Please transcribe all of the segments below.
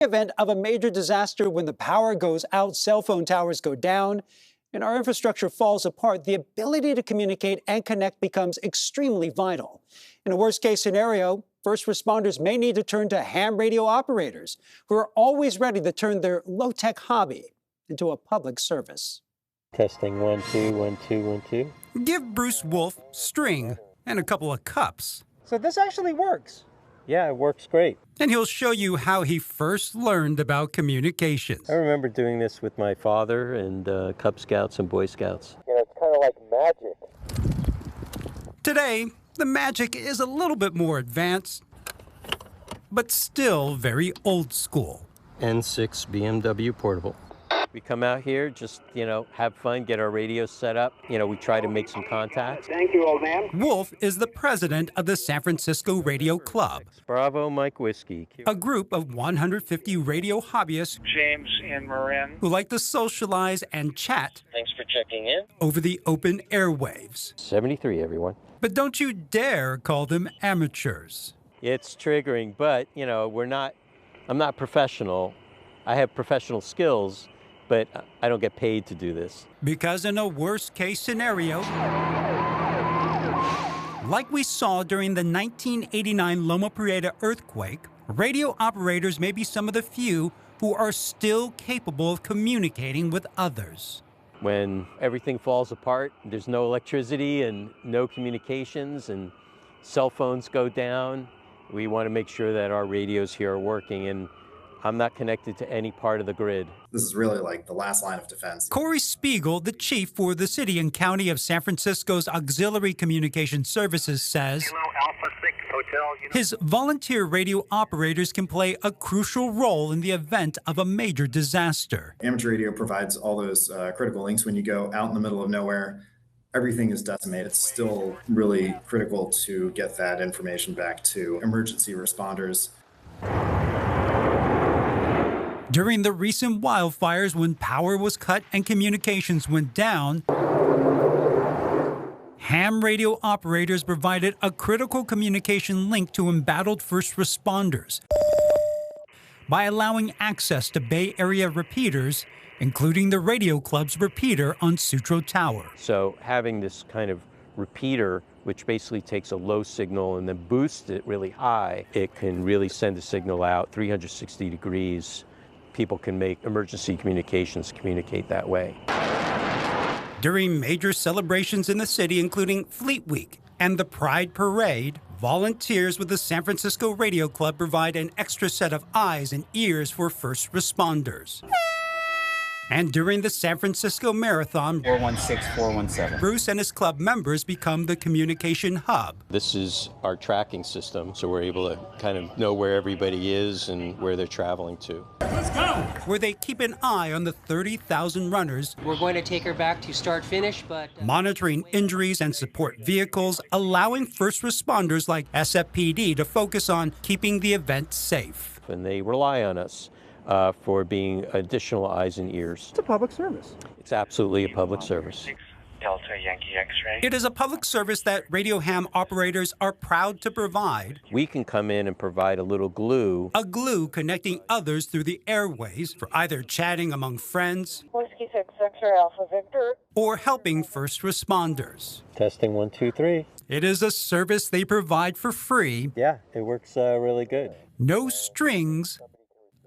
Event of a major disaster when the power goes out, cell phone towers go down, and our infrastructure falls apart, the ability to communicate and connect becomes extremely vital. In a worst-case scenario, first responders may need to turn to ham radio operators, who are always ready to turn their low-tech hobby into a public service. Testing 1 2 1 2 1 2. Give Bruce Wolf string and a couple of cups. So this actually works. Yeah, it works great. And he'll show you how he first learned about communications. I remember doing this with my father and Cub Scouts and Boy Scouts. You know, it's kind of like magic. Today, the magic is a little bit more advanced, but still very old school. N6 BMW portable. We come out here, just, have fun, get our radios set up. We try to make some contact. Thank you, old man. Wolf is the president of the San Francisco Radio Club. Bravo, Mike Whiskey. A group of 150 radio hobbyists, James and Marin, who like to socialize and chat. Thanks for checking in. Over the open airwaves. 73, everyone. But don't you dare call them amateurs. It's triggering, but, I'm not professional. I have professional skills, but I don't get paid to do this. Because in a worst-case scenario, like we saw during the 1989 Loma Prieta earthquake, radio operators may be some of the few who are still capable of communicating with others. When everything falls apart, there's no electricity and no communications and cell phones go down, we want to make sure that our radios here are working, and I'm not connected to any part of the grid. This is really like the last line of defense. Corey Spiegel, the chief for the city and county of San Francisco's Auxiliary Communication Services, says his volunteer radio operators can play a crucial role in the event of a major disaster. Amateur radio provides all those critical links when you go out in the middle of nowhere. Everything is decimated. It's still really critical to get that information back to emergency responders. During the recent wildfires, when power was cut and communications went down, ham radio operators provided a critical communication link to embattled first responders by allowing access to Bay Area repeaters, including the Radio Club's repeater on Sutro Tower. So having this kind of repeater, which basically takes a low signal and then boosts it really high, it can really send a signal out 360 degrees. People can make emergency communications communicate that way. During major celebrations in the city, including Fleet Week and the Pride Parade, volunteers with the San Francisco Radio Club provide an extra set of eyes and ears for first responders. And during the San Francisco Marathon, 416-417. Bruce and his club members become the communication hub. This is our tracking system, so we're able to kind of know where everybody is and where they're traveling to. Let's go! Where they keep an eye on the 30,000 runners. We're going to take her back to start-finish, but monitoring injuries and support vehicles, allowing first responders like SFPD to focus on keeping the event safe. And they rely on us for being additional eyes and ears. It's a public service. It's absolutely a public service. Delta Yankee X-ray. It is a public service that radio ham operators are proud to provide. We can come in and provide a little glue. A glue connecting others through the airways for either chatting among friends, Whiskey 66 Alpha Victor, or helping first responders. Testing 1 2 3. It is a service they provide for free. Yeah, it works really good. No strings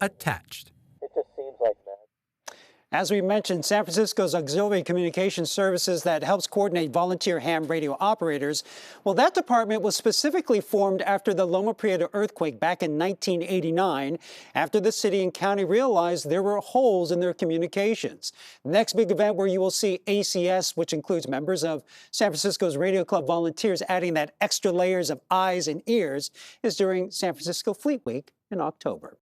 attached. It just seems like that. As we mentioned, San Francisco's Auxiliary Communication Services that helps coordinate volunteer ham radio operators, well, that department was specifically formed after the Loma Prieta earthquake back in 1989, after the city and county realized there were holes in their communications. The next big event where you will see ACS, which includes members of San Francisco's Radio Club volunteers adding that extra layers of eyes and ears, is during San Francisco Fleet Week in October.